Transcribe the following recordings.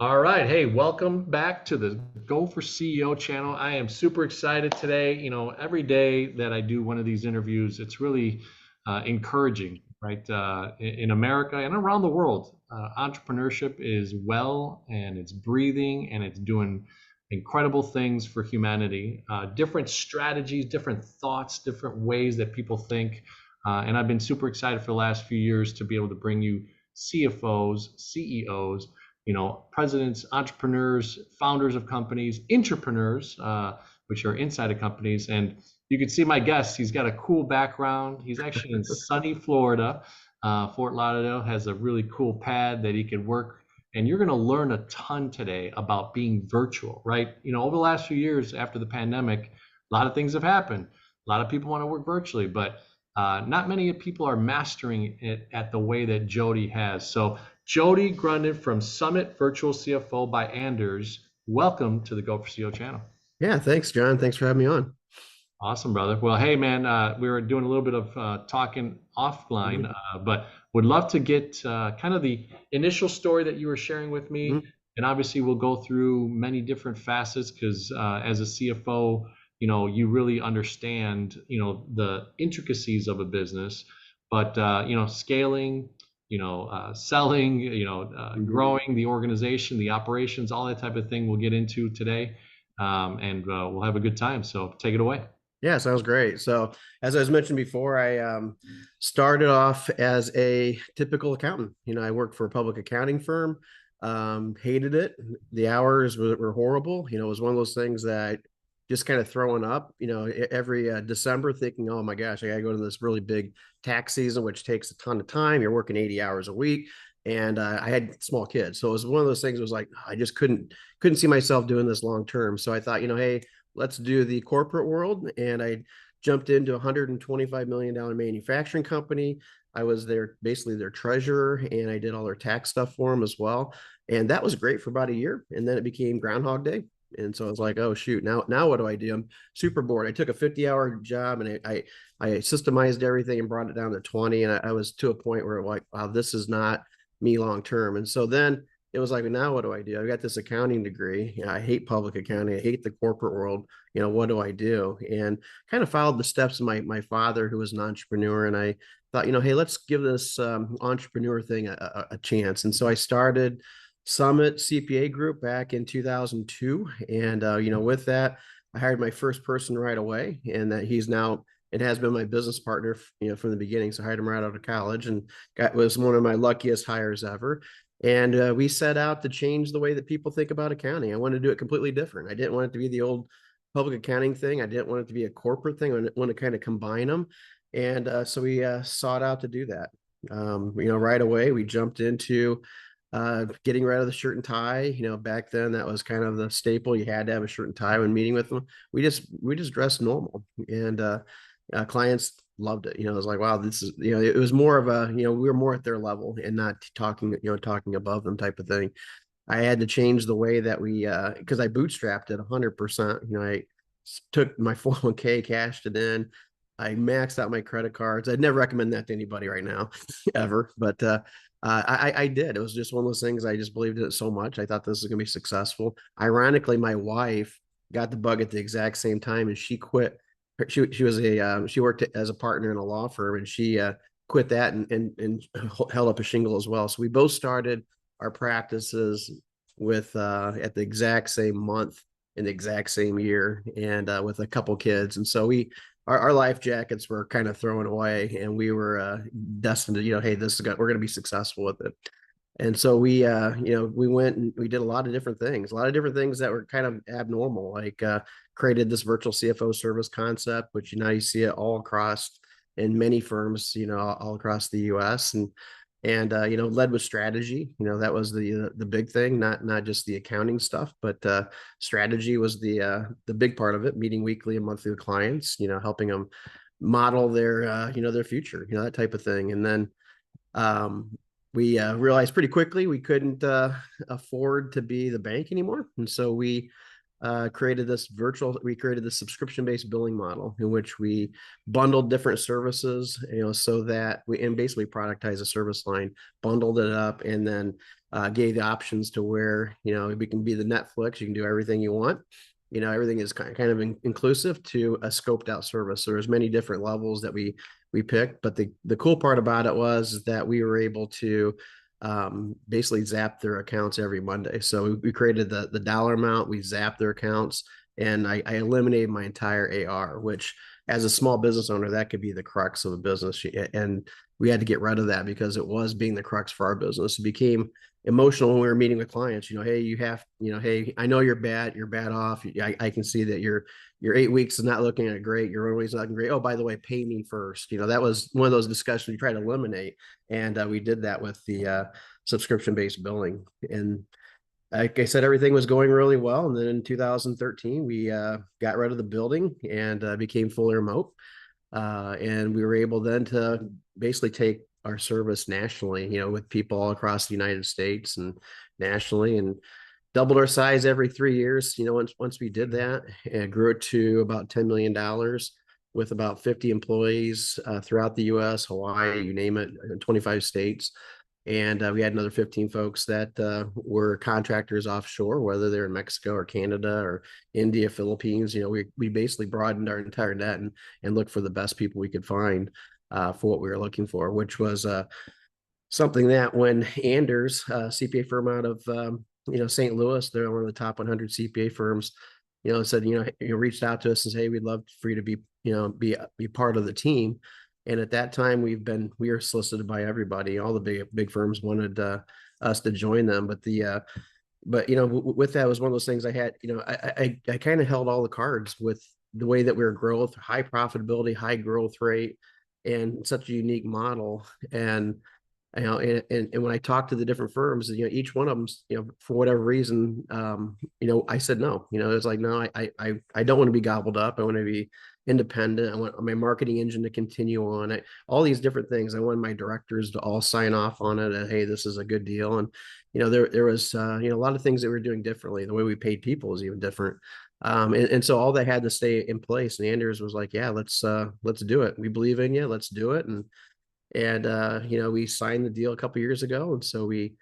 All right. Hey, welcome back to the Go for CEO channel. I am super excited today. Every day that I do one of these interviews, it's really encouraging, right? In America and around the world, entrepreneurship is well and it's breathing and it's doing incredible things for humanity. Different strategies, different thoughts, different ways that people think. And I've been super excited for the last few years to be able to bring you CFOs, CEOs, presidents, entrepreneurs, founders of companies, entrepreneurs, which are inside of companies. And you can see my guest. He's got a cool background. He's actually in sunny Florida. Fort Lauderdale has a really cool pad that he can work. And you're going to learn a ton today about being virtual, right? Over the last few years after the pandemic, a lot of things have happened. A lot of people want to work virtually, but not many people are mastering it at the way that Jody has. So Jody Grunden from Summit Virtual CFO by Anders. Welcome to the Go for CEO channel. Yeah, thanks, John. Thanks for having me on. Awesome, brother. Well, hey, man, we were doing a little bit of talking offline, Mhm, but would love to get kind of the initial story that you were sharing with me. mhm. And obviously, we'll go through many different facets because as a CFO, you really understand, the intricacies of a business, but, scaling, selling, Mhm. growing the organization, the operations, all that type of thing we'll get into today. And we'll have a good time. So take it away. Yeah, sounds great. So, as I was mentioned before, I started off as a typical accountant. I worked for a public accounting firm. Hated it. The hours were horrible. It was one of those things that just kind of throwing up. Every December, thinking, "Oh my gosh, I got to go to this really big tax season, which takes a ton of time. You're working 80 hours a week." And I had small kids, so it was one of those things. It was like I just couldn't see myself doing this long term. So I thought, hey, let's do the corporate world. And I jumped into a $125 million manufacturing company. I was basically their treasurer, and I did all their tax stuff for them as well. And that was great for about a year. And then it became Groundhog Day. And so I was like, oh shoot, now what do I do? I'm super bored. I took a 50-hour job, and I systemized everything and brought it down to 20. And I was to a point where like, wow, this is not me long term. And so then it was like, now what do I do? I've got this accounting degree. I hate public accounting. I hate the corporate world. What do I do? And kind of followed the steps of my father, who was an entrepreneur. And I thought, hey, let's give this entrepreneur thing a chance. And so I started Summit CPA Group back in 2002. And, with that, I hired my first person right away. And that he's now, it has been my business partner, from the beginning. So I hired him right out of college, and was one of my luckiest hires ever. And we set out to change the way that people think about accounting. I wanted to do it completely different. I didn't want it to be the old public accounting thing. I didn't want it to be a corporate thing. I want to kind of combine them. And so we sought out to do that. Right away, we jumped into getting rid of the shirt and tie. Back then that was kind of the staple. You had to have a shirt and tie when meeting with them. We just dressed normal, and clients loved it. It was like, wow, this is, it was more of a, we were more at their level and not talking above them type of thing. I had to change the way that because I bootstrapped it 100%. I took my 401k, cashed it in. I maxed out my credit cards. I'd never recommend that to anybody right now, ever. But I did. It was just one of those things. I just believed in it so much. I thought this was going to be successful. Ironically, my wife got the bug at the exact same time, and she quit. She worked as a partner in a law firm, and she quit that and held up a shingle as well. So we both started our practices with at the exact same month in the exact same year, and with a couple kids. And so our life jackets were kind of thrown away, and we were destined to, hey, we're going to be successful with it. And so we went and we did a lot of different things that were kind of abnormal, like created this virtual CFO service concept, which now you see it all across in many firms, all across the US. And led with strategy. That was the big thing, not just the accounting stuff, but strategy was the big part of it, meeting weekly and monthly with clients, helping them model their future, that type of thing. And then um, we realized pretty quickly we couldn't afford to be the bank anymore. And so we we created this subscription-based billing model in which we bundled different services, so that and basically productized a service line, bundled it up, and then gave the options to where, we can be the Netflix, you can do everything you want. Everything is kind of inclusive to a scoped out service. So there's many different levels that we picked, but the cool part about it was that we were able to basically zap their accounts every Monday. So we created the dollar amount, we zapped their accounts, and I eliminated my entire AR, which as a small business owner, that could be the crux of a business. And we had to get rid of that because it was being the crux for our business. It became emotional when we were meeting with clients. Hey, hey, I know you're bad off. I can see that your 8 weeks is not looking at great. Your always not looking great. Oh, by the way, pay me first. That was one of those discussions we try to eliminate. And we did that with the subscription-based billing. And like I said, everything was going really well. And then in 2013, we got rid of the building and became fully remote. And we were able then to basically take our service nationally, with people all across the United States and nationally, and doubled our size every 3 years. Once we did that, and grew it to about $10 million with about 50 employees throughout the U.S., Hawaii, you name it, 25 states. And we had another 15 folks that were contractors offshore, whether they're in Mexico or Canada or India, Philippines. We basically broadened our entire net and looked for the best people we could find for what we were looking for, which was something that when Anders, CPA firm out of St. Louis, they're one of the top 100 CPA firms, said, reached out to us and said, hey, we'd love for you to be part of the team. And at that time, we were solicited by everybody. All the big firms wanted us to join them. But with that, was one of those things I had. I kind of held all the cards with the way that we were growth, high profitability, high growth rate, and such a unique model. And and when I talked to the different firms, each one of them, for whatever reason, I said no. It's like, no, I don't want to be gobbled up. I want to be independent. I want my marketing engine to continue on it. All these different things. I want my directors to all sign off on it. And hey, this is a good deal. And there was a lot of things that we were doing differently. The way we paid people was even different. And so all that had to stay in place. And Anders was like, yeah, let's do it. We believe in you. Let's do it. And we signed the deal a couple of years ago. And so the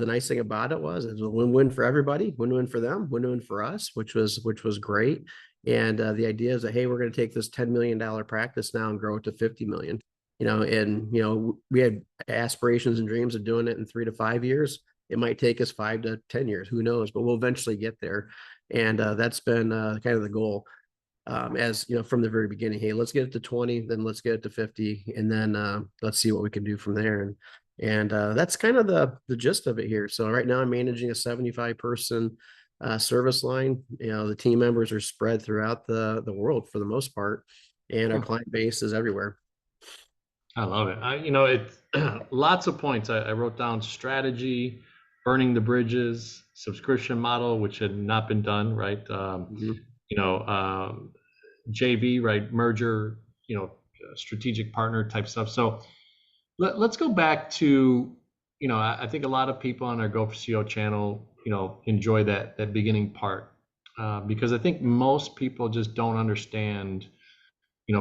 nice thing about it was a win-win for everybody, win-win for them, win-win for us, which was great. And the idea is that, hey, we're going to take this $10 million practice now and grow it to 50 million. We had aspirations and dreams of doing it in 3 to 5 years. It might take us 5 to 10 years, who knows, but we'll eventually get there. And that's been kind of the goal. As from the very beginning, hey, let's get it to 20, then let's get it to 50, and then let's see what we can do from there. And that's kind of the gist of it here. So right now I'm managing a 75 person service line. The team members are spread throughout the world for the most part, and our client base is everywhere. I love it. It's lots of points. I wrote down strategy, burning the bridges, subscription model, which had not been done, right? JV, right? Merger, strategic partner type stuff. So let's go back to, I think a lot of people on our Go for CEO channel, enjoy that beginning part because I think most people just don't understand,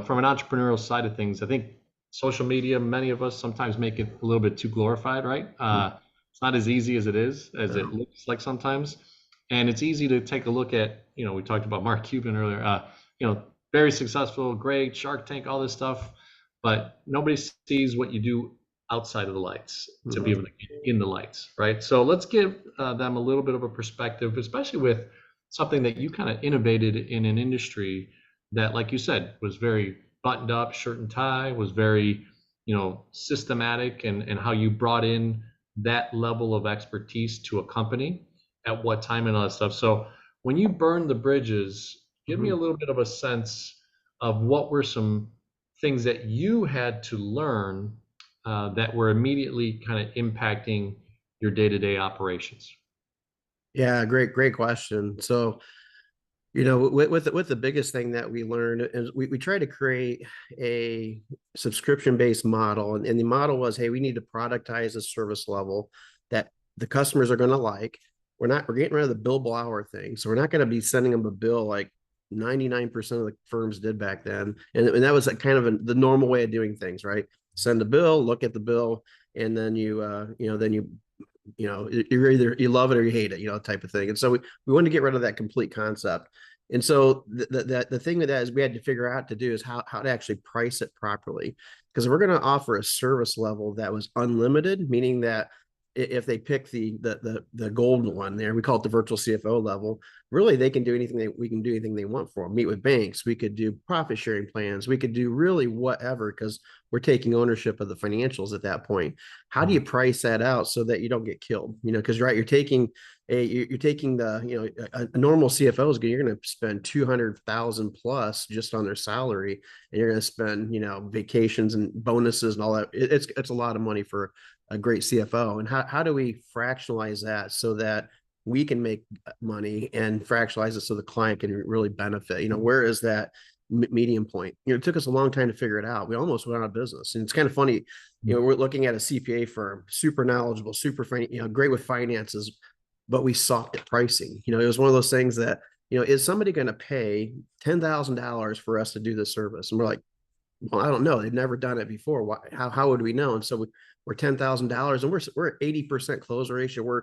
from an entrepreneurial side of things. I think social media, many of us sometimes make it a little bit too glorified, right? It's not as easy as it looks like sometimes. And it's easy to take a look at, we talked about Mark Cuban earlier, very successful, great, Shark Tank, all this stuff, but nobody sees what you do outside of the lights to be able to get in the lights, right? So let's give them a little bit of a perspective, especially with something that you kind of innovated in an industry that, like you said, was very buttoned up, shirt and tie, was very, systematic, and how you brought in that level of expertise to a company at what time and all that stuff. So when you burn the bridges, give me a little bit of a sense of what were some things that you had to learn that were immediately kind of impacting your day-to-day operations. Yeah, great question. So, with the biggest thing that we learned is we try to create a subscription-based model. And the model was, hey, we need to productize a service level that the customers are going to like. we're getting rid of the billable hour thing. So we're not going to be sending them a bill like 99% of the firms did back then. And that was kind of the normal way of doing things, right? Send a bill, look at the bill, and then you're either you love it or you hate it, type of thing. And so we wanted to get rid of that complete concept. And so the thing with that is we had to figure out to do is how to actually price it properly. Because we're going to offer a service level that was unlimited, meaning that if they pick the gold one there, we call it the virtual CFO level. Really, they can do anything we can do anything they want for them. Meet with banks, we could do profit sharing plans, we could do really whatever because we're taking ownership of the financials at that point. How do you price that out so that you don't get killed? Because right, you're taking a normal CFO is you're going to spend 200,000 plus just on their salary, and you're going to spend vacations and bonuses and all that. It's a lot of money for a great CFO. And how do we fractionalize that so that we can make money and fractionalize it so the client can really benefit? Where is that medium point? It took us a long time to figure it out. We almost went out of business. And it's kind of funny, we're looking at a CPA firm, super knowledgeable, super great with finances, but we sucked at pricing. It was one of those things that, is somebody going to pay $10,000 for us to do this service? And we're like, well, I don't know. They've never done it before. Why, how would we know? And so we're $10,000 and we're at 80% close ratio. We're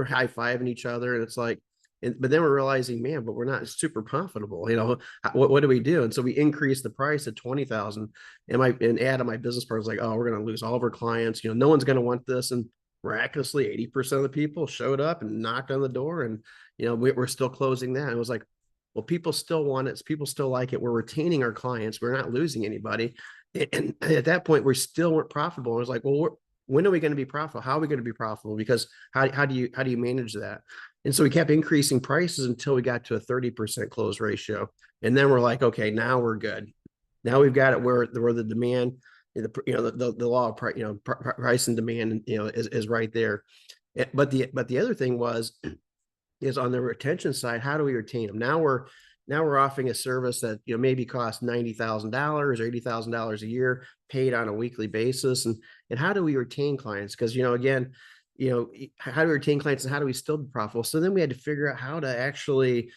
high fiving each other. And it's like, but then we're realizing, man, but we're not super profitable. What do we do? And so we increased the price at 20,000. And Adam, my business partner, was like, oh, we're going to lose all of our clients. No one's going to want this. And miraculously, 80% of the people showed up and knocked on the door. And, we're still closing that. And it was like, well, people still want it. People still like it. We're retaining our clients. We're not losing anybody. And at that point, we still weren't profitable. And it was like, well, when are we going to be profitable? How are we going to be profitable? Because how do you manage that? And so we kept increasing prices until we got to a 30% close ratio. And then we're like, okay, now we're good. Now we've got it where the demand, the law of price and demand, is right there. But the other thing is on the retention side, how do we retain them? Now we're offering a service that maybe costs $90,000 or $80,000 a year, paid on a weekly basis. And how do we retain clients? Because again, how do we retain clients and how do we still be profitable? So then we had to figure out how to actually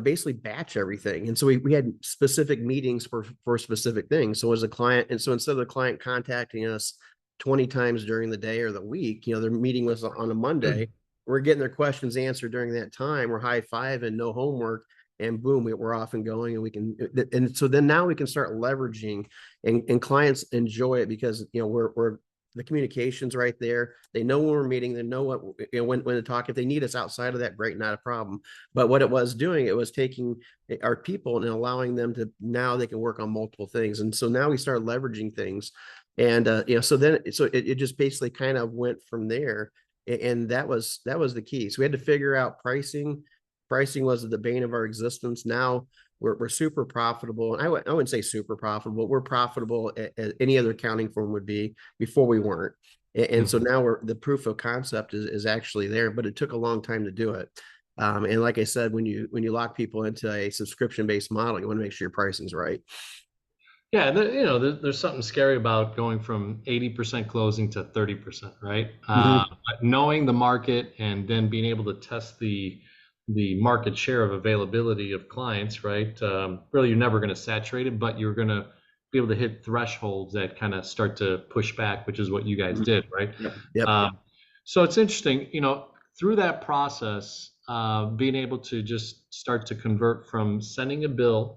basically batch everything. And so we had specific meetings for specific things. So as a client, and so instead of the client contacting us 20 times during the day or the week, they're meeting with us on a Monday. We're getting their questions answered during that time. We're high five and no homework, and boom, we're off and going. And we can, and so then now we can start leveraging, and clients enjoy it because we're the communication's right there. They know when we're meeting. They know what when to talk. If they need us outside of that, great, not a problem. But what it was doing, it was taking our people and allowing them to, now they can work on multiple things. And so now we start leveraging things, and so it just basically kind of went from there. And that was the key. So we had to figure out pricing. Pricing was the bane of our existence. Now we're super profitable. And I wouldn't say super profitable. We're profitable as any other accounting firm would be. Before we weren't. And so now the proof of concept is actually there, but it took a long time to do it. And like I said, when you lock people into a subscription-based model, you want to make sure your pricing's right. Yeah, there's something scary about going from 80% closing to 30%, right? But knowing the market and then being able to test the market share of availability of clients, right? Really, you're never going to saturate it, but you're going to be able to hit thresholds that kind of start to push back, which is what you guys did, right? Yep. So it's interesting, through that process, being able to just start to convert from sending a bill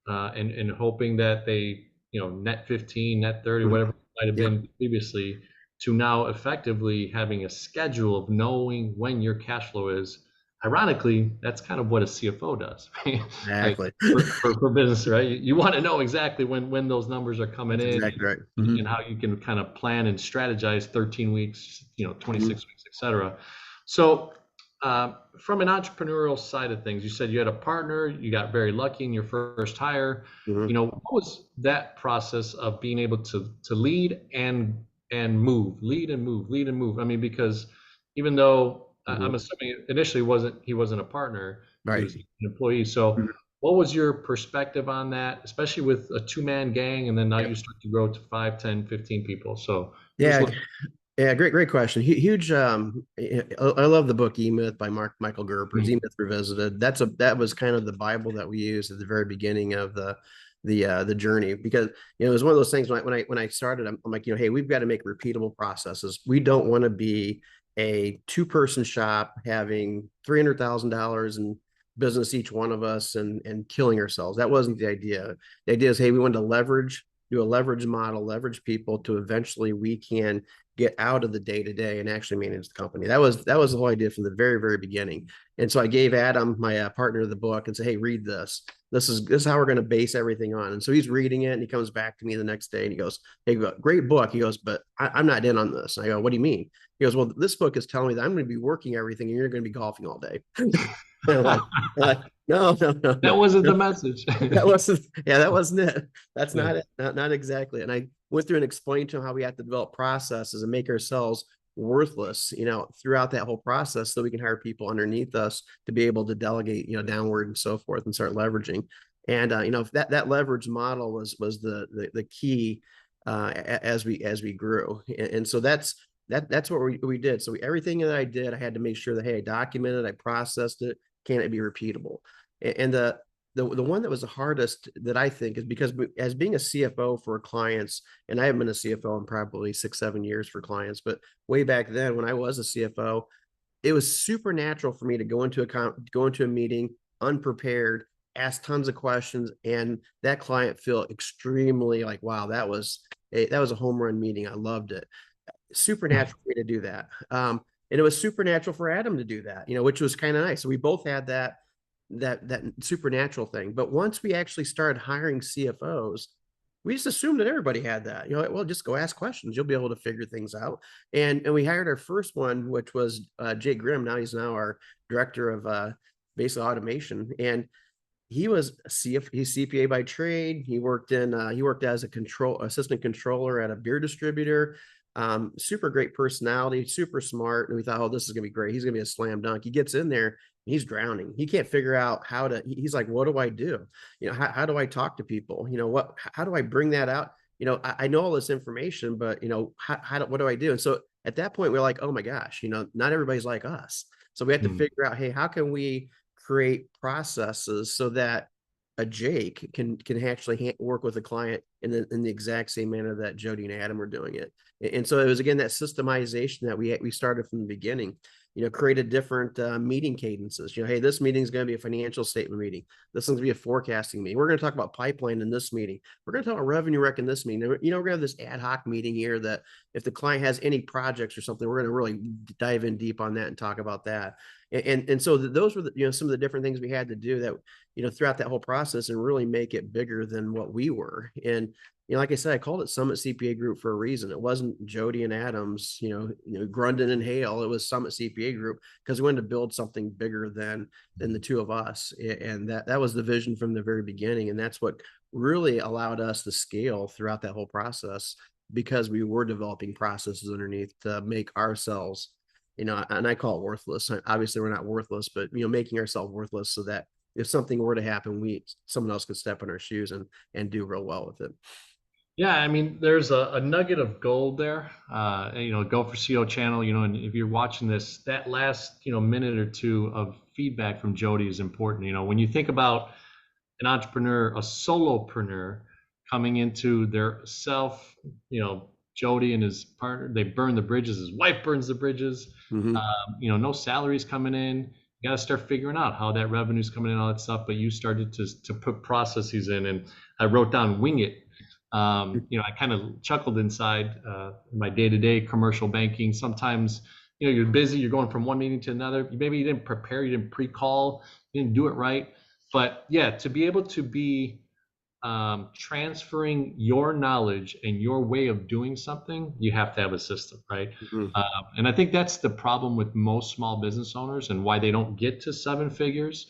and hoping that they, net 15, net 30, whatever it might have been previously, to now effectively having a schedule of knowing when your cash flow is. Ironically, that's kind of what a CFO does, right? Exactly. for business, right? You want to know exactly when those numbers are coming That's in, exactly right. and how you can kind of plan and strategize 13 weeks, 26 weeks, et cetera. So from an entrepreneurial side of things, you said you had a partner, you got very lucky in your first hire. What was that process of being able to lead and lead and move? I mean, because even though I'm assuming initially he wasn't a partner, right, he was an employee. So what was your perspective on that, especially with a two-man gang, and then now you start to grow to 5, 10, 15 people? So yeah, Yeah, great question. Huge. I love the book E-Myth by Michael Gerber's Mm. E-Myth Revisited. That was kind of the Bible that we used at the very beginning of the journey, because it was one of those things when I started, I'm like, hey, we've got to make repeatable processes. We don't want to be a two-person shop having $300,000 in business each one of us and killing ourselves. That wasn't the idea. The idea is, hey, we wanted to do a leverage model, leverage people to eventually we can get out of the day to day and actually manage the company. That was the whole idea from the very beginning. And so I gave Adam, my partner of the book, and said, "Hey, read this. This is how we're going to base everything on." And so he's reading it, and he comes back to me the next day, and he goes, "Hey, great book." He goes, "But I'm not in on this." And I go, "What do you mean?" He goes, "Well, this book is telling me that I'm going to be working everything, and you're going to be golfing all day." And I'm like, no, no, no, That no. wasn't the message. That wasn't, yeah, that wasn't it. That's Yeah. not it. Not exactly. And I went through and explained to him how we have to develop processes and make ourselves worthless, throughout that whole process so we can hire people underneath us to be able to delegate, downward and so forth and start leveraging. And, that leverage model was the key as we grew. And so that's what we did. So everything that I did, I had to make sure that, hey, I documented, I processed it. Can it be repeatable? And the one that was the hardest that I think is because as being a CFO for clients, and I haven't been a CFO in probably 6-7 years for clients, but way back then when I was a CFO, it was super natural for me to go into a meeting unprepared, ask tons of questions, and that client feel extremely like, wow, that was a home run meeting. I loved it. Supernatural for me to do that. And it was supernatural for Adam to do that, which was kind of nice. So we both had that supernatural thing. But once we actually started hiring CFOs, we just assumed that everybody had that. Well, just go ask questions. You'll be able to figure things out. And we hired our first one, which was Jay Grimm. He's now our director of basic automation. And he was he's CPA by trade. He worked as a assistant controller at a beer distributor. Super great personality, super smart. And we thought, oh, this is gonna be great. He's gonna be a slam dunk. He gets in there, he's drowning. He can't figure out how to. He's like, what do I do? How do I talk to people? How do I bring that out? I know all this information, but what do I do? And so at that point, we're like, oh my gosh, not everybody's like us. So we have to Mm. figure out, hey, how can we create processes so that a Jake can actually work with a client in the exact same manner that Jody and Adam were doing it. And so it was again that systemization that we started from the beginning. Created different meeting cadences. Hey, this meeting is going to be a financial statement meeting. This is going to be a forecasting meeting. We're going to talk about pipeline in this meeting. We're going to talk about revenue rec in this meeting. We're going to have this ad hoc meeting here that if the client has any projects or something, we're going to really dive in deep on that and talk about that. And so those were some of the different things we had to do that throughout that whole process and really make it bigger than what we were. And like I said, I called it Summit CPA Group for a reason. It wasn't Jody and Adams, Grunden and Hale. It was Summit CPA Group because we wanted to build something bigger than the two of us. And that was the vision from the very beginning. And that's what really allowed us to scale throughout that whole process because we were developing processes underneath to make ourselves, and I call it worthless. Obviously, we're not worthless, but making ourselves worthless so that if something were to happen, someone else could step in our shoes and do real well with it. Yeah, I mean, there's a nugget of gold there. Go for CEO channel, and if you're watching this, that last, minute or two of feedback from Jody is important. When you think about an entrepreneur, a solopreneur coming into their self, Jody and his partner, they burn the bridges. His wife burns the bridges. Mm-hmm. No salaries coming in. You got to start figuring out how that revenue's coming in, all that stuff. But you started to put processes in, and I wrote down wing it. I kind of chuckled inside my day-to-day commercial banking. Sometimes, you're busy, you're going from one meeting to another. Maybe you didn't prepare, you didn't pre-call, you didn't do it right. But yeah, to be able to be transferring your knowledge and your way of doing something, you have to have a system, right? Mm-hmm. And I think that's the problem with most small business owners and why they don't get to seven figures.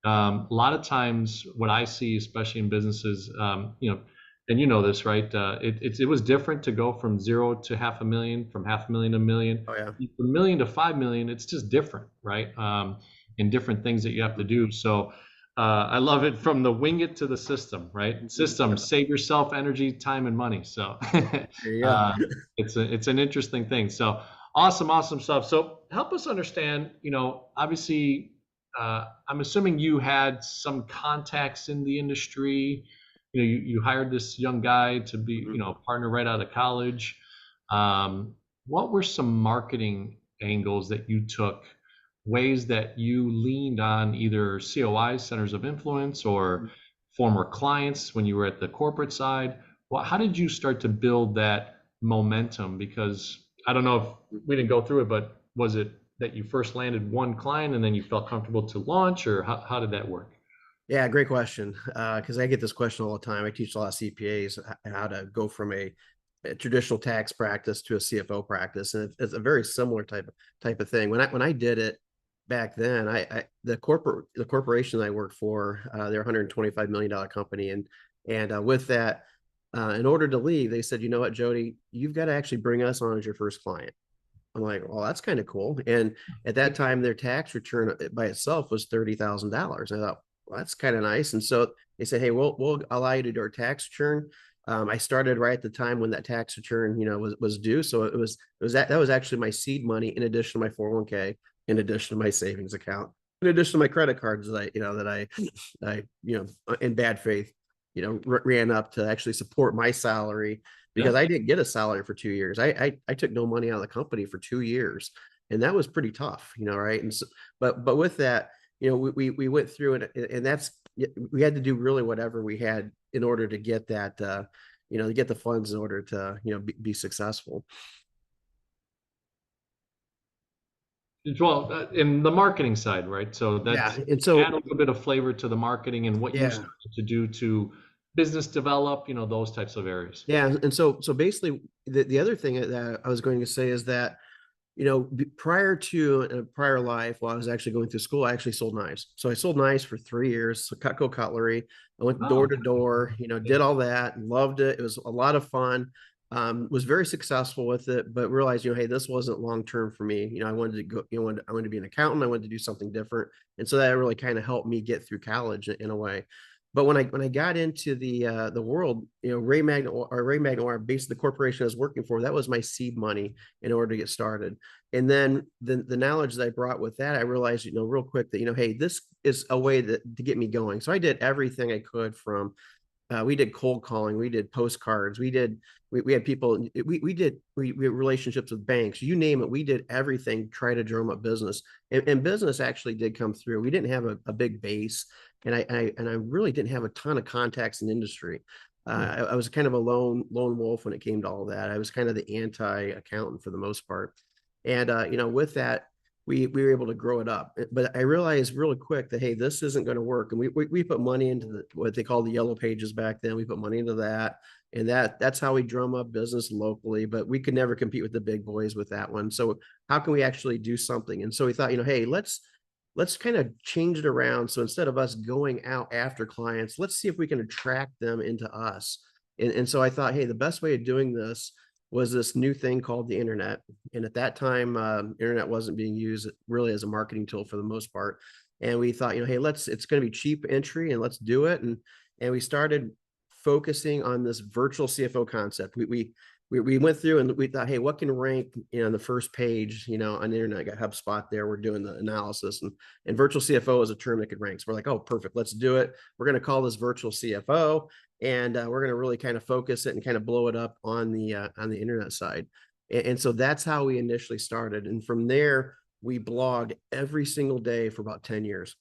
A lot of times, what I see, especially in businesses, and this, right? It was different to go from 0 to 500,000, from 500,000 to 1,000,000, Oh yeah. from 1,000,000 to 5,000,000. It's just different, right? And different things that you have to do. So I love it from the wing it to the system, right? System, save yourself energy, time, and money. So There you go. uh, it's an interesting thing. So awesome, awesome stuff. So help us understand. Obviously, I'm assuming you had some contacts in the industry. You hired this young guy to be, Mhm. a partner right out of college. Um, what were some marketing angles that you took, ways that you leaned on either COIs, centers of influence, or former clients when you were at the corporate side? Well, how did you start to build that momentum? Because I don't know if we didn't go through it, but was it that you first landed one client and then you felt comfortable to launch, or how did that work? Yeah, great question. Because I get this question all the time. I teach a lot of CPAs how to go from a traditional tax practice to a CFO practice, and it's a very similar type of thing. When I did it back then, the corporation I worked for, they're a $125 million company, and with that, in order to leave, they said, you know what, Jody, you've got to actually bring us on as your first client. I'm like, well, that's kind of cool. And at that time, their tax return by itself was $30,000. I thought, well, that's kind of nice. And so they said, hey, we'll allow you to do our tax return. I started right at the time when that tax return, was due. So that was actually my seed money in addition to my 401k, in addition to my savings account, in addition to my credit cards that I in bad faith, ran up to actually support my salary because Yeah. I didn't get a salary for 2 years. I took no money out of the company for 2 years, and that was pretty tough, right? And so, but with that, we went through it, and we had to do really whatever we had in order to get that, to get the funds in order to be successful. Well, in the marketing side, right? So Yeah, that's and add a so little bit of flavor to the marketing and what you yeah, started to do to business develop, those types of areas. yeah, and so basically, the other thing that I was going to say is that prior to a prior life, while I was actually going through school, I actually sold knives. So I sold knives for 3 years, so Cutco cutlery. I went door Oh, to door, yeah. did all that, loved it. It was a lot of fun. Was very successful with it, but realized, hey, this wasn't long term for me. I wanted to go, I wanted to be an accountant. I wanted to do something different, and so that really kind of helped me get through college in a way. But when I got into the world, Ray Magnoire, basically the corporation I was working for, that was my seed money in order to get started. And then the knowledge that I brought with that, I realized, real quick that, hey, this is a way to get me going. So I did everything I could from, we did cold calling, we did postcards, we had people, we had relationships with banks, you name it. We did everything, try to drum up business, and business actually did come through. We didn't have a big base, and I really didn't have a ton of contacts in industry. Hmm. I was kind of a lone wolf when it came to all that. I was kind of the anti accountant for the most part. And with that, we were able to grow it up. But I realized really quick that, hey, this isn't going to work. And we put money into what they call the yellow pages back then. We put money into that, and that's how we drum up business locally. But we could never compete with the big boys with that one. So how can we actually do something? And so we thought, hey, let's kind of change it around. So instead of us going out after clients, let's see if we can attract them into us. And so I thought, hey, the best way of doing this was this new thing called the internet. And at that time, internet wasn't being used really as a marketing tool for the most part. And we thought, hey, it's going to be cheap entry and let's do it. And we started focusing on this virtual CFO concept. We went through and we thought, hey, what can rank, on the first page, on the internet. I got HubSpot there. We're doing the analysis, and virtual CFO is a term that could rank. So we're like, oh, perfect. Let's do it. We're going to call this virtual CFO, and we're going to really kind of focus it and kind of blow it up on the internet side. And so that's how we initially started. And from there, we blogged every single day for about 10 years.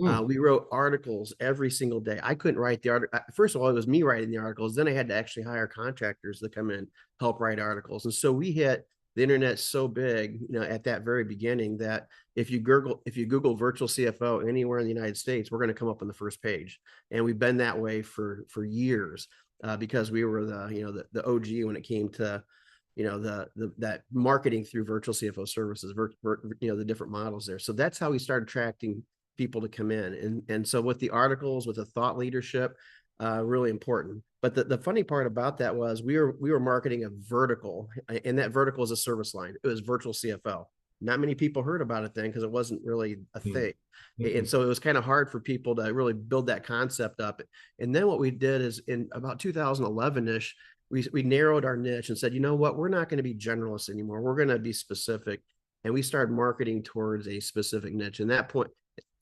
Hmm. We wrote articles every single day. I couldn't write the article. First of all, it was me writing the articles. Then I had to actually hire contractors to come in, help write articles. And so we hit the internet so big, at that very beginning, that if you Google virtual CFO anywhere in the United States, we're going to come up on the first page. And we've been that way for years, because we were the OG when it came to that marketing through virtual CFO services, the different models there. So that's how we started attracting people to come in. And so with the articles, with the thought leadership, really important. But the funny part about that was we were marketing a vertical, and that vertical is a service line. It was virtual CFO. not many people heard about it then because it wasn't really a thing. And Mhm. so it was kind of hard for people to really build that concept up. And then what we did is in about 2011-ish, we narrowed our niche and said, you know what, we're not going to be generalists anymore. We're going to be specific. And we started marketing towards a specific niche. And that point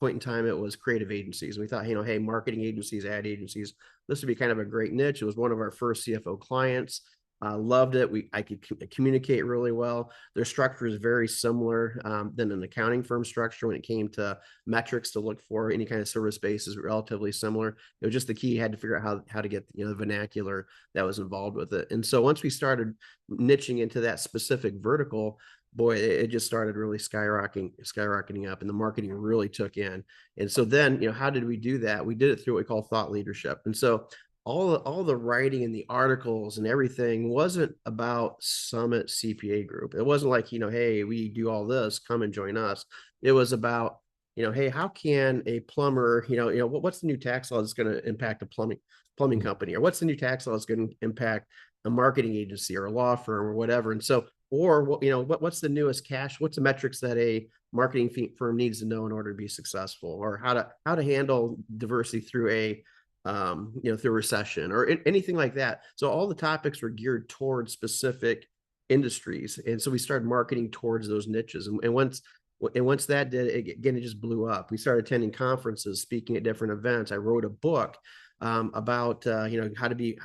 in time, it was creative agencies. We thought, hey, marketing agencies, ad agencies, this would be kind of a great niche. It was one of our first CFO clients. Loved it. I could communicate really well. Their structure is very similar than an accounting firm structure when it came to metrics to look for. Any kind of service base is relatively similar. It was just the key. You had to figure out how to get the vernacular that was involved with it. And so once we started niching into that specific vertical, boy, it just started really skyrocketing up, and the marketing really took in. And so then, how did we do that? We did it through what we call thought leadership. And so all the writing and the articles and everything wasn't about Summit CPA Group. It wasn't like, hey, we do all this, come and join us. It was about, hey, how can a plumber, what's the new tax law that's going to impact a plumbing company, or what's the new tax law that's going to impact a marketing agency or a law firm or whatever. And so, or what's the newest what's the metrics that a marketing firm needs to know in order to be successful, or how to handle diversity through through recession or anything like that. So all the topics were geared towards specific industries. And so we started marketing towards those niches. And once that did, it just blew up. We started attending conferences, speaking at different events. I wrote a book about, how to be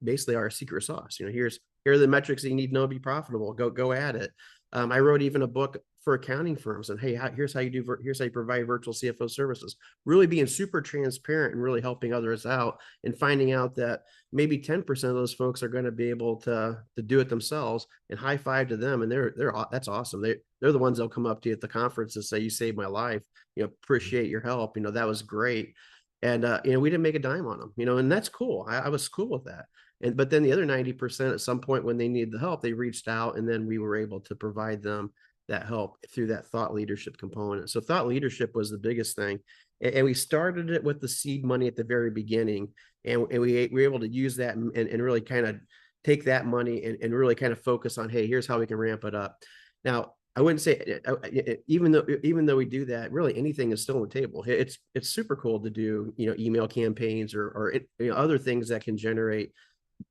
basically our secret sauce. Here are the metrics that you need to know to be profitable. Go at it. I wrote even a book for accounting firms, and hey, here's how you provide virtual CFO services. Really being super transparent and really helping others out, and finding out that maybe 10% of those folks are going to be able to do it themselves. And high five to them, and that's awesome. They're the ones that'll come up to you at the conference and say, "You saved my life. Appreciate your help. That was great." And we didn't make a dime on them. And that's cool. I was cool with that. But then the other 90%, at some point when they needed the help, they reached out, and then we were able to provide them that help through that thought leadership component. So thought leadership was the biggest thing. And we started it with the seed money at the very beginning. And we were able to use that and really kind of take that money and really kind of focus on, hey, here's how we can ramp it up. Now, I wouldn't say even though we do that, really anything is still on the table. It's super cool to do email campaigns or other things that can generate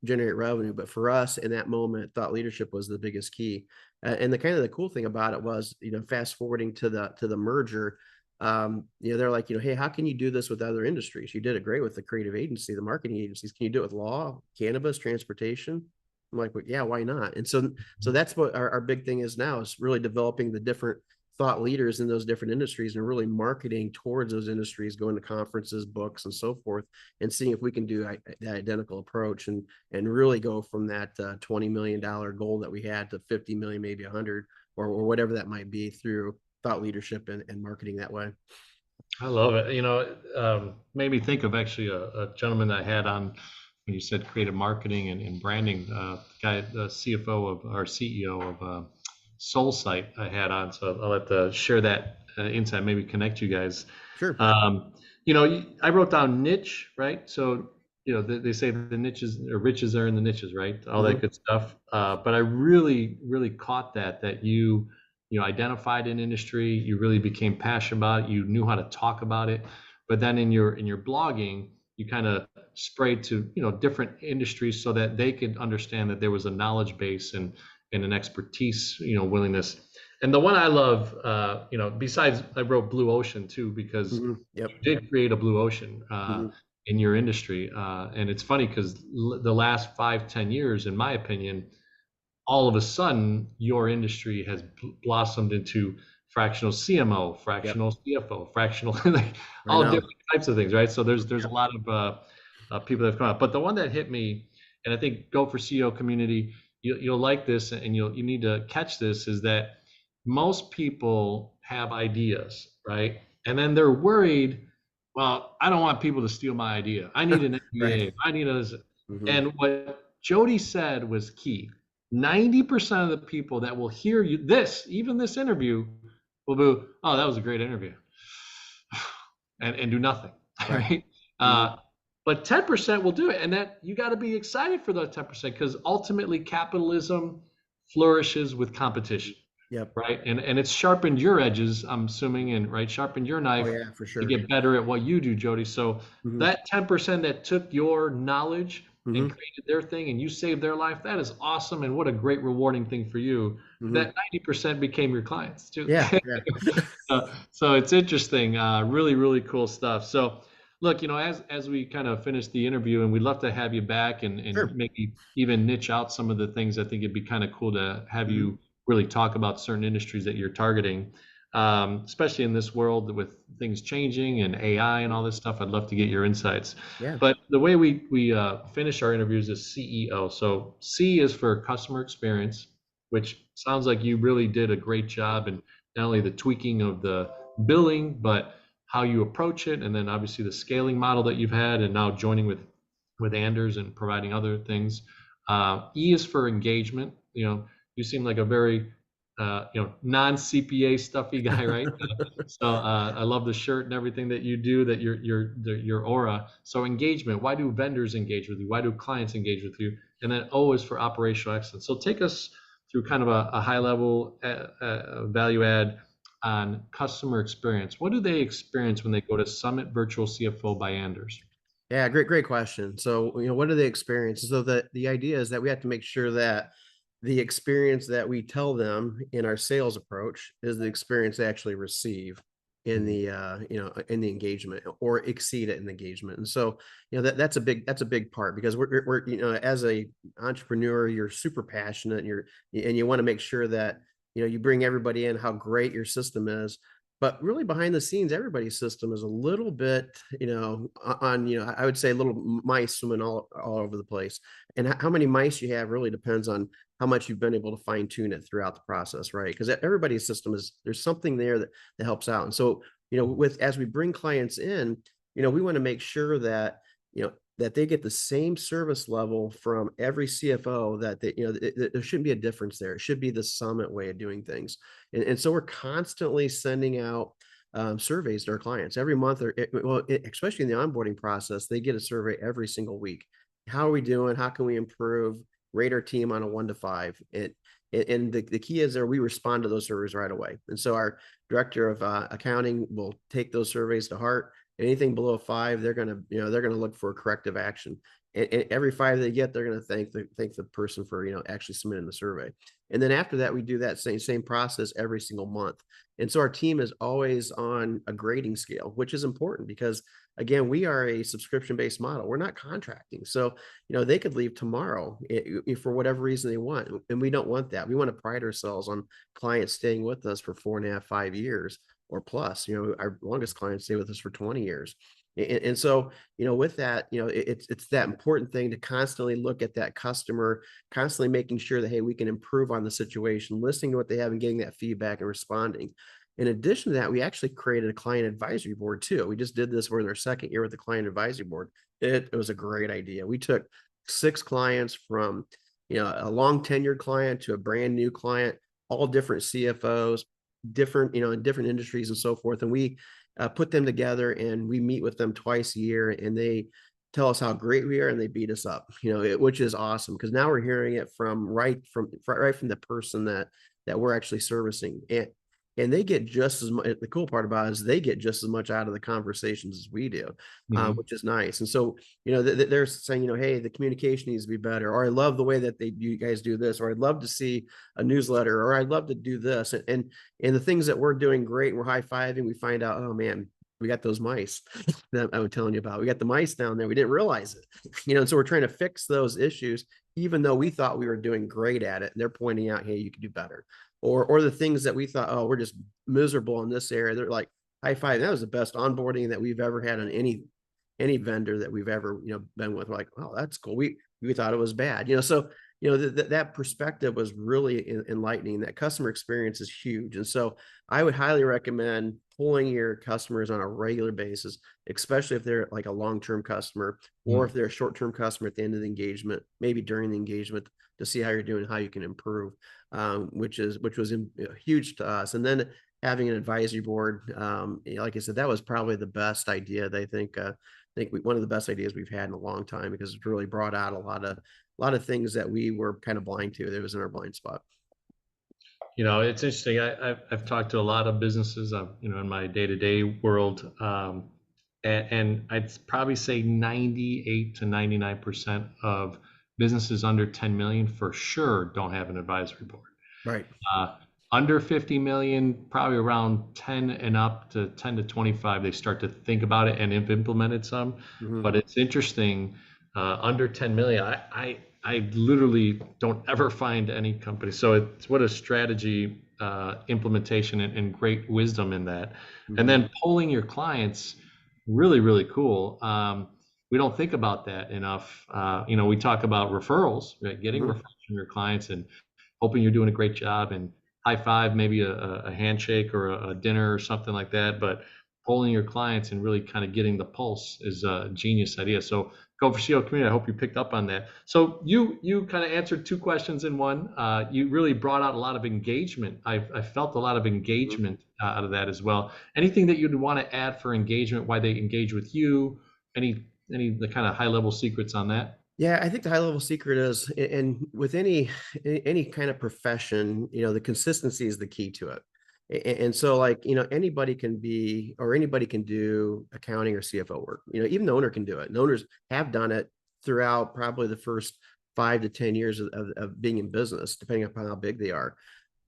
revenue. But for us in that moment, thought leadership was the biggest key. And the cool thing about it was, fast forwarding to the merger, they're like, hey, how can you do this with other industries? You did it great with the creative agency, the marketing agencies. Can you do it with law, cannabis, transportation? I'm like, well, yeah, why not? And so that's what our big thing is now, is really developing the different thought leaders in those different industries and really marketing towards those industries, going to conferences, books, and so forth, and seeing if we can do that identical approach and really go from that $20 million goal that we had to 50 million, maybe 100, or whatever that might be, through thought leadership and marketing that way. I love it. Made me think of actually a gentleman I had on when you said creative marketing and branding. The CFO of our CEO of SoulSight I had on, so I'll have to share that insight. Maybe connect you guys. Sure. I wrote down niche, right? So they say the niches or riches are in the niches, right? All that good stuff. But I really, really caught that you identified an industry, you really became passionate about it, you knew how to talk about it. But then in your blogging, you kind of sprayed to different industries so that they could understand that there was a knowledge base and an expertise, willingness. And the one I love, besides I wrote blue ocean too, because Yep. you did create a blue ocean in your industry. And it's funny because the last 5-10 years, in my opinion, all of a sudden your industry has blossomed into fractional CMO, fractional CFO, fractional, like all different types of things, right? So there's a lot of people that have come out. But the one that hit me, and I think Go for CEO community, you'll like this, and you need to catch this, is that most people have ideas, right? And then they're worried, well, I don't want people to steal my idea. I need an MBA. Right. I need a, and what Jody said was key. 90% of the people that will hear even this interview, will be, oh, that was a great interview, and do nothing, right? But 10% will do it, and that you got to be excited for those 10%, because ultimately capitalism flourishes with competition. Yep. right? And it's sharpened your edges, I'm assuming, and right, sharpened your Oh knife yeah, for to sure. get better at what you do, Jody. So Hmm. that 10% that took your knowledge and Hmm. created their thing and you saved their life, that is awesome. And what a great rewarding thing for you. Hmm. That 90% became your clients too. Yeah. Yeah. So it's interesting. Really, really cool stuff. So look, as we kind of finish the interview, and we'd love to have you back and Sure. maybe even niche out some of the things. I think it'd be kind of cool to have Hmm. you really talk about certain industries that you're targeting, especially in this world with things changing and AI and all this stuff. I'd love to get your insights. Yeah. But the way we finish our interviews is CEO. So C is for customer experience, which sounds like you really did a great job in not only the tweaking of the billing, but how you approach it, and then obviously the scaling model that you've had, and now joining with Anders and providing other things. E is for engagement. You seem like a very non CPA stuffy guy, right? So I love the shirt and everything that you do. That your aura. So engagement. Why do vendors engage with you? Why do clients engage with you? And then O is for operational excellence. So take us through kind of a high level value add on customer experience. What do they experience when they go to Summit Virtual CFO by Anders? Yeah, great question. So, what are the experiences? So the idea is that we have to make sure that the experience that we tell them in our sales approach is the experience they actually receive in Mhm. the in the engagement or exceed it in the engagement. And so, that's a big part because we're as a entrepreneur, you're super passionate and you want to make sure that you bring everybody in how great your system is, but really behind the scenes everybody's system is a little bit on I would say little mice swimming all over the place, and how many mice you have really depends on how much you've been able to fine tune it throughout the process, right? Because everybody's system is there's something there that helps out. And so with as we bring clients in, we want to make sure that that they get the same service level from every CFO, that there shouldn't be a difference there. It should be the Summit way of doing things. And so we're constantly sending out surveys to our clients every month, or especially in the onboarding process, they get a survey every single week. How are we doing? How can we improve? Rate our team on a 1 to 5. And the key is there we respond to those surveys right away. And so our director of accounting will take those surveys to heart. Anything below 5, they're gonna look for corrective action. And every 5 they get, they're gonna thank the person for actually submitting the survey. And then after that, we do that same process every single month. And so our team is always on a grading scale, which is important because again, we are a subscription-based model. We're not contracting. So, they could leave tomorrow for whatever reason they want. And we don't want that. We want to pride ourselves on clients staying with us for 4.5, 5 years or plus. Our longest clients stay with us for 20 years. And so, with that, it's that important thing to constantly look at that customer, constantly making sure that, hey, we can improve on the situation, listening to what they have and getting that feedback and responding. In addition to that, we actually created a client advisory board too. We just did this. We're in our second year with the client advisory board. It was a great idea. We took 6 clients from, a long tenured client to a brand new client, all different CFOs, different, in different industries and so forth. And we put them together and we meet with them twice a year, and they tell us how great we are and they beat us up, which is awesome because now we're hearing it right from the person that we're actually servicing. And they get just as much. The cool part about it is they get just as much out of the conversations as we do, Mhm. which is nice. And so, they're saying, hey, the communication needs to be better, or I love the way that you guys do this, or I'd love to see a newsletter, or I'd love to do this. And the things that we're doing great, and we're high fiving, we find out, oh man, we got those mice that I was telling you about. We got the mice down there. We didn't realize it, and so we're trying to fix those issues, even though we thought we were doing great at it. And they're pointing out, hey, you could do better. Or the things that we thought, oh, we're just miserable in this area. They're like, high five. That was the best onboarding that we've ever had on any vendor that we've ever been with. We're like, oh, that's cool. We thought it was bad. So that perspective was really enlightening. That customer experience is huge. And so I would highly recommend pulling your customers on a regular basis, especially if they're like a long-term customer, or if they're a short-term customer at the end of the engagement, maybe during the engagement, to see how you're doing, how you can improve, which was huge to us. And then having an advisory board, like I said, that was probably the best idea. They think one of the best ideas we've had in a long time, because it's really brought out a lot of things that we were kind of blind to. That was in our blind spot. It's interesting. I've talked to a lot of businesses, in my day-to-day world, and I'd probably say 98 to 99% of businesses under 10 million for sure don't have an advisory board. Right. Uh, Under 50 million, probably around 10 and up to 10 to 25, they start to think about it and have implemented some. Mm-hmm. But it's interesting, under 10 million, I literally don't ever find any company. So it's what a strategy, implementation, and great wisdom in that. And Mm-hmm. then polling your clients, really, really cool. We don't think about that enough. We talk about referrals, right? Getting Mm-hmm. referrals from your clients and hoping you're doing a great job, and high five, maybe a handshake or a dinner or something like that. But polling your clients and really kind of getting the pulse is a genius idea. So Go for CEO community, I hope you picked up on that. So you kind of answered two questions in one. You really brought out a lot of engagement. I felt a lot of Mm-hmm. engagement out of that as well. Anything that you'd want to add for engagement, why they engage with you? Any the kind of high level secrets on that? Yeah, I think the high level secret is, and with any kind of profession, the consistency is the key to it. And so, like, anybody can be, or anybody can do accounting or CFO work. Even the owner can do it. And owners have done it throughout probably the first 5 to 10 years of being in business, depending upon how big they are.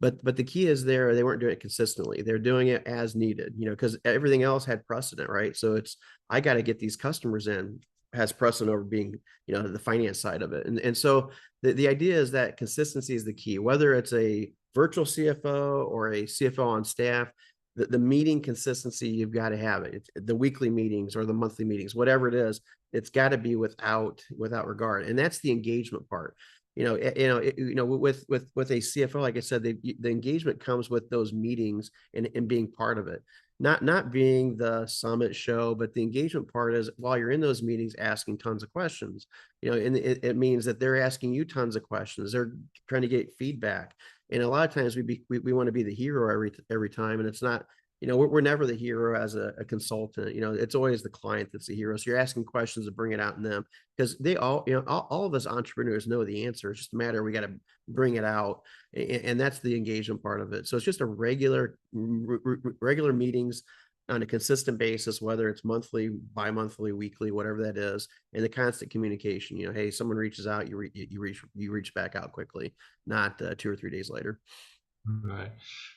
But the key is they weren't doing it consistently. They're doing it as needed, because everything else had precedent, right? So it's, I got to get these customers in, has precedent over being, the finance side of it. And so the idea is that consistency is the key, whether it's a virtual CFO or a CFO on staff. The meeting consistency, you've got to have it. It's the weekly meetings or the monthly meetings, whatever it is, it's got to be without regard. And that's the engagement part. With a CFO, like I said, the engagement comes with those meetings and being part of it, not being the summit show, but the engagement part is while you're in those meetings, asking tons of questions. And it means that they're asking you tons of questions. They're trying to get feedback, and a lot of times we want to be the hero every time, and it's not. We're never the hero as a consultant. It's always the client that's the hero. So you're asking questions to bring it out in them, because they all of us entrepreneurs know the answer. It's just a matter, we got to bring it out, and that's the engagement part of it. So it's just a regular meetings on a consistent basis, whether it's monthly, bi-monthly, weekly, whatever that is, and the constant communication. Hey, someone reaches out, you reach back out quickly, not 2 or 3 days later. Right.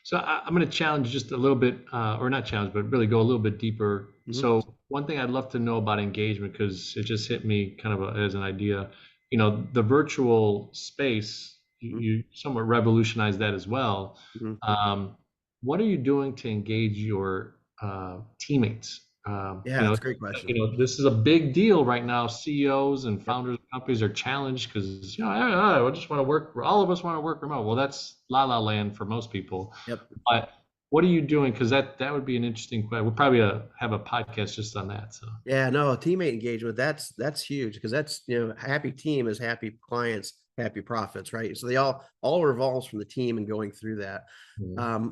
So I'm going to challenge just a little bit, or not challenge, but really go a little bit deeper. Mm-hmm. So one thing I'd love to know about engagement, because it just hit me kind of as an idea, the virtual space, you somewhat revolutionized that as well. Mm-hmm. What are you doing to engage your teammates? Yeah, that's a great question. This is a big deal right now. CEOs and founders of companies are challenged because, I just want to work. All of us want to work remote. Well, that's la la land for most people. Yep. But what are you doing? Because that would be an interesting question. We'll probably have a podcast just on that. So Yeah, no, teammate engagement, that's huge, because that's, happy team is happy clients, happy profits, right? So they all revolves from the team and going through that.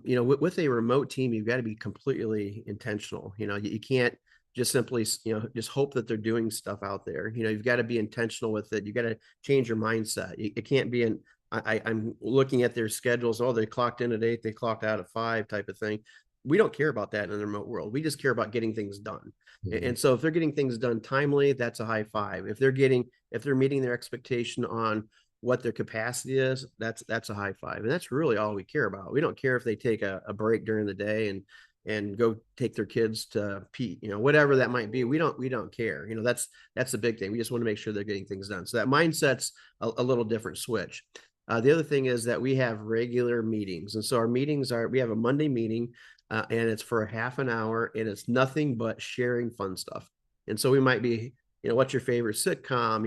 yeah. With a remote team, you've got to be completely intentional. You can't just simply, just hope that they're doing stuff out there. You've got to be intentional with it. You got to change your mindset. It can't be I'm looking at their schedules. Oh, they clocked in at 8, they clocked out at 5 type of thing. We don't care about that in the remote world. We just care about getting things done. Mhm. And so if they're getting things done timely, that's a high five. If they're meeting their expectation on what their capacity is, that's a high five. And that's really all we care about. We don't care if they take a break during the day and go take their kids to pee, whatever that might be. We don't care. That's the big thing. We just want to make sure they're getting things done. So that mindset's a little different switch. The other thing is that we have regular meetings. And so our meetings we have a Monday meeting, and it's for a half an hour, and it's nothing but sharing fun stuff. And so we might be, what's your favorite sitcom?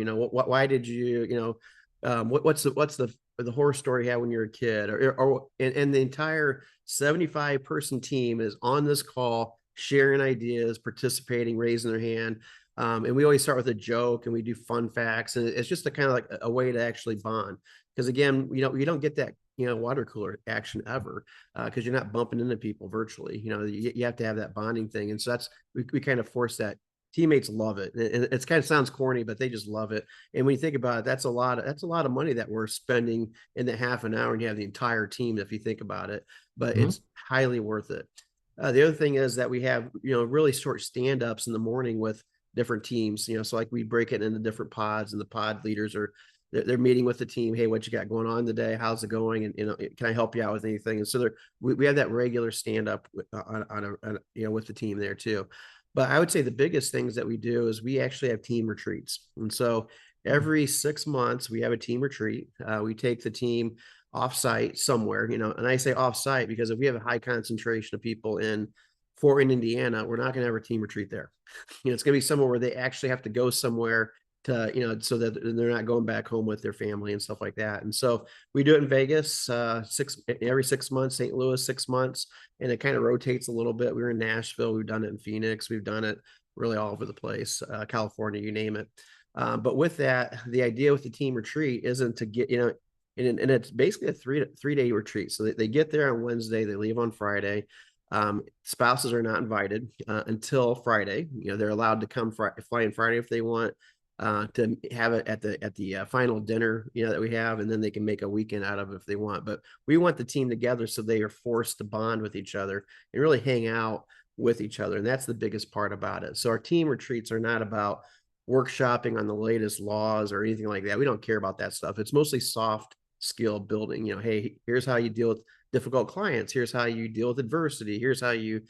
Why did you, what's the horror story you had when you were a kid? And the entire 75-person team is on this call, sharing ideas, participating, raising their hand. And we always start with a joke, and we do fun facts, and it's just a kind of like a way to actually bond. Because again, you don't get that water cooler action ever, because you're not bumping into people virtually. You have to have that bonding thing, and so we kind of force that teammates love it. And it's kind of sounds corny, but they just love it. And when you think about it, that's a lot of money that we're spending in the half an hour, and you have the entire team, if you think about it, but Mhm. it's highly worth it. The other thing is that we have, really short stand-ups in the morning with different teams, so like we break it into different pods, and the pod leaders are they're meeting with the team. Hey, what you got going on today? How's it going? And can I help you out with anything? And so we have that regular stand up with the team there too. But I would say the biggest things that we do is we actually have team retreats. And so every 6 months we have a team retreat. We take the team offsite somewhere, and I say offsite because if we have a high concentration of people in Fort Wayne, Indiana, we're not going to have a team retreat there. It's going to be somewhere where they actually have to go somewhere to, so that they're not going back home with their family and stuff like that. And so we do it in Vegas, every 6 months, St. Louis 6 months, and it kind of rotates a little bit. We were in Nashville, we've done it in Phoenix, we've done it really all over the place, California, you name it. But with that, the idea with the team retreat isn't to get, and it's basically a three-day retreat. So they get there on Wednesday, they leave on Friday. Spouses are not invited until Friday. They're allowed to come fly in Friday if they want, to have it at the final dinner, that we have, and then they can make a weekend out of it if they want. But we want the team together so they are forced to bond with each other and really hang out with each other, and that's the biggest part about it. So our team retreats are not about workshopping on the latest laws or anything like that. We don't care about that stuff. It's mostly soft skill building. Hey, here's how you deal with difficult clients. Here's how you deal with adversity. Here's how you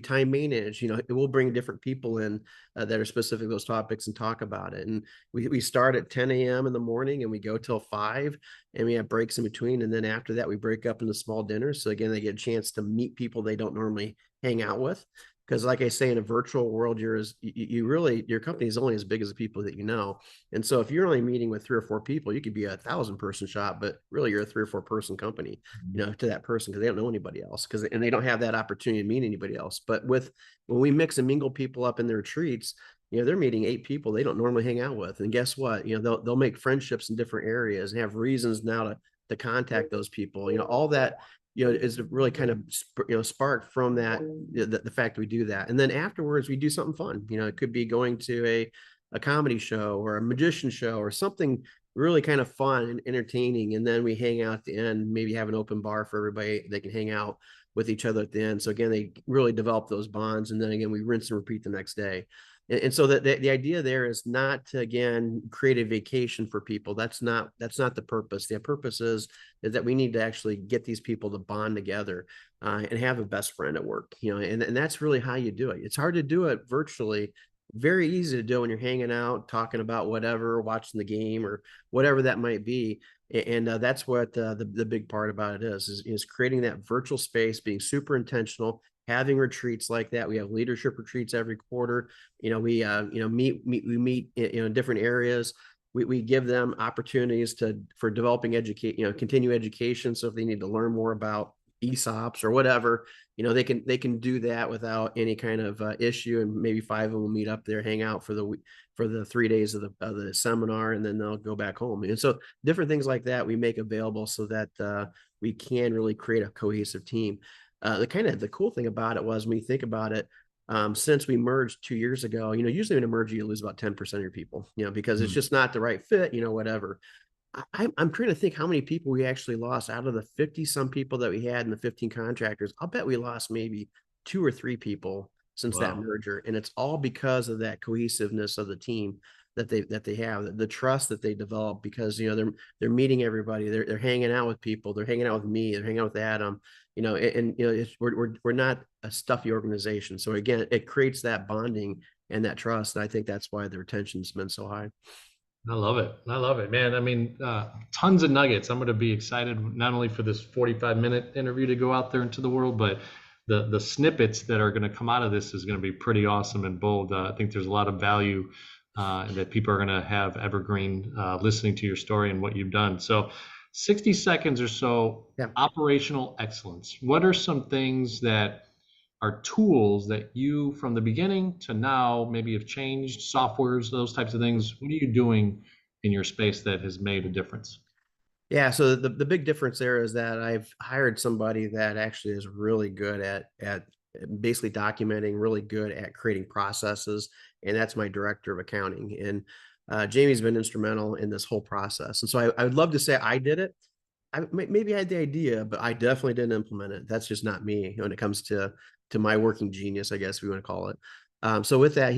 time manage. It will bring different people in that are specific to those topics and talk about it. And we start at 10 a.m. in the morning and we go till 5, and we have breaks in between. And then after that, we break up into small dinners. So again, they get a chance to meet people they don't normally hang out with. Because like I say, in a virtual world, your company is only as big as the people that you know. And so if you're only meeting with 3 or 4 people, you could be 1,000-person shop, but really you're a 3 or 4 person company, to that person, because they don't know anybody else, and they don't have that opportunity to meet anybody else. But when we mix and mingle people up in their retreats, they're meeting 8 people they don't normally hang out with. And guess what? They'll make friendships in different areas and have reasons now to contact those people. All that is really kind of sparked from that, the fact that we do that. And then afterwards we do something fun. It could be going to a comedy show or a magician show or something really kind of fun and entertaining. And then we hang out at the end, maybe have an open bar for everybody. They can hang out with each other at the end. So again, they really develop those bonds. And then again, we rinse and repeat the next day. And so the idea there is not to, again, create a vacation for people. That's not the purpose. The purpose is that we need to actually get these people to bond together and have a best friend at work. And that's really how you do it. It's hard to do it virtually. Very easy to do when you're hanging out, talking about whatever, watching the game or whatever that might be. And that's what the big part about it is creating that virtual space, being super intentional, having retreats like that. We have leadership retreats every quarter. We meet in different areas. We give them opportunities for developing continue education. So if they need to learn more about ESOPs or whatever, they can do that without any kind of issue. And maybe 5 of them will meet up there, hang out for the 3 days of the seminar, and then they'll go back home. And so different things like that we make available so that we can really create a cohesive team. The cool thing about it was, when you think about it, since we merged 2 years ago, usually in a merger you lose about 10% of your people, because it's just not the right fit, whatever. I'm trying to think how many people we actually lost out of the 50 some people that we had and the 15 contractors. I'll bet we lost maybe 2 or 3 people since that Wow. merger, and it's all because of that cohesiveness of the team that they have, the trust that they develop, because they're meeting everybody, they're hanging out with people, they're hanging out with me, they're hanging out with Adam, we're not a stuffy organization. So again, it creates that bonding and that trust, and I think that's why the retention's been so high. I love it. I love it, man. I mean, tons of nuggets. I'm going to be excited not only for this 45-minute interview to go out there into the world, but the snippets that are going to come out of this is going to be pretty awesome and bold. I think there's a lot of value that people are going to have evergreen listening to your story and what you've done. So 60 seconds or so, Yeah. operational excellence. What are some things that are tools that you, from the beginning to now, maybe have changed, softwares, those types of things? What are you doing in your space that has made a difference? Yeah, so the big difference there is that I've hired somebody that actually is really good at basically documenting, really good at creating processes and that's my director of accounting. And Jamie's been instrumental in this whole process. And so I would love to say I did it. Maybe I had the idea, but I definitely didn't implement it. That's just not me when it comes to my working genius, I guess we want to call it. So with that,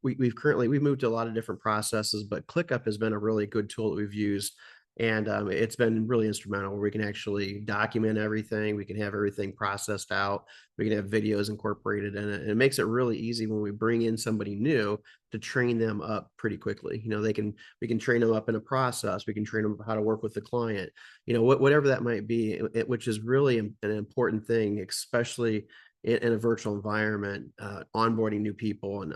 we've moved to a lot of different processes, but ClickUp has been a really good tool that we've used, and it's been really instrumental where we can actually document everything. We can have everything processed out. We can have videos incorporated in it, and it makes it really easy when we bring in somebody new to train them up pretty quickly. We can train them up in a process. We can train them how to work with the client, whatever that might be, which is really an important thing, especially in a virtual environment, onboarding new people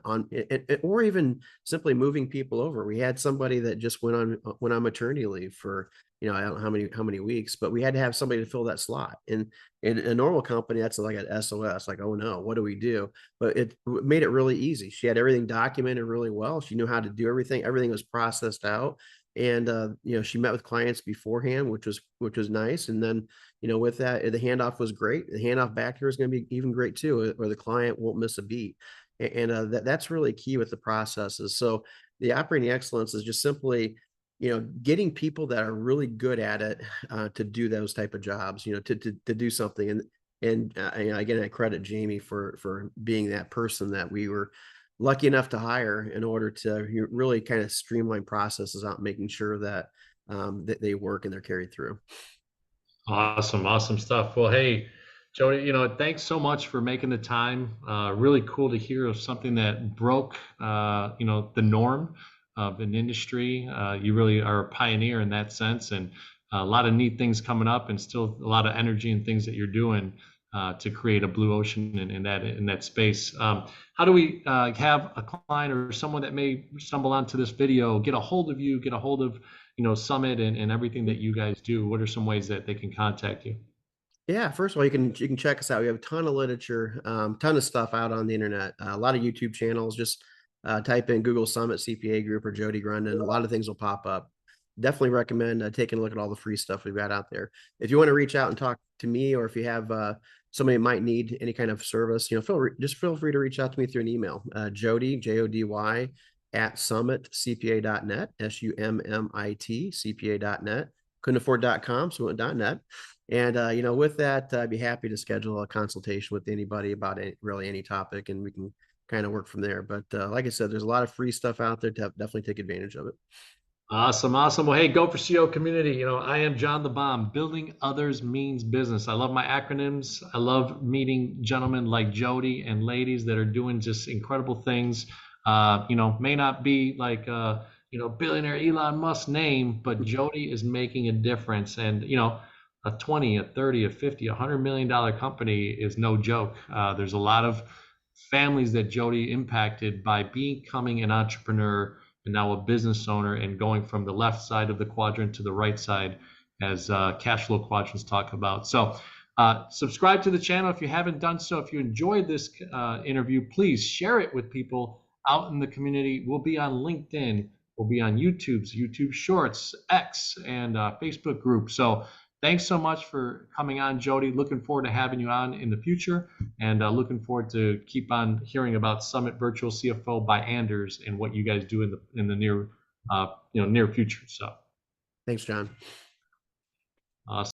or even simply moving people over. We had somebody that just went on maternity leave for, I don't know how many weeks, but we had to have somebody to fill that slot. And in a normal company, that's like an SOS, like, oh no, what do we do? But it made it really easy. She had everything documented really well. She knew how to do everything. Everything was processed out. And she met with clients beforehand, which was nice. And then, with that, the handoff was great. The handoff back here is going to be even great too, or the client won't miss a beat. And that's really key with the processes. So the operating excellence is just simply, getting people that are really good at it to do those type of jobs, to do something. And again, I credit Jamie for being that person that we were lucky enough to hire in order to really kind of streamline processes out, making sure that they work and they're carried through. Awesome, awesome stuff. Well, hey, Jody, thanks so much for making the time. Really cool to hear of something that broke, the norm of an industry. You really are a pioneer in that sense, and a lot of neat things coming up, and still a lot of energy and things that you're doing to create a blue ocean in that space. How do we have a client or someone that may stumble onto this video get a hold of you, get a hold of Summit and everything that you guys do? What are some ways that they can contact you? Yeah, first of all, you can check us out. We have a ton of literature, ton of stuff out on the internet, a lot of YouTube channels. Just type in Google Summit CPA Group or Jody Grunden. A lot of things will pop up. Definitely recommend taking a look at all the free stuff we've got out there. If you want to reach out and talk to me, or if you have somebody who might need any kind of service, just feel free to reach out to me through an email. Jody, Jody, at summitcpa.net, SUMMIT, CPA.net. Couldn't afford.com, so we went .net. And with that, I'd be happy to schedule a consultation with anybody about really any topic, and we can kind of work from there. But like I said, there's a lot of free stuff out there to definitely take advantage of it. Awesome, awesome. Well, hey, Go for CEO community. I am John the Bomb. Building others means business. I love my acronyms. I love meeting gentlemen like Jody and ladies that are doing just incredible things. May not be like billionaire Elon Musk name, but Jody is making a difference. And a 20, a 30, a 50, $100 million company is no joke. There's a lot of families that Jody impacted by becoming an entrepreneur and now a business owner and going from the left side of the quadrant to the right side, as cash flow quadrants talk about. So subscribe to the channel if you haven't done so. If you enjoyed this interview, please share it with people out in the community. We'll be on LinkedIn. We'll be on YouTube Shorts, X, and Facebook group. So thanks so much for coming on, Jody. Looking forward to having you on in the future, and looking forward to keep on hearing about Summit Virtual CFO by Anders and what you guys do in the near future. So, Thanks, John. awesome.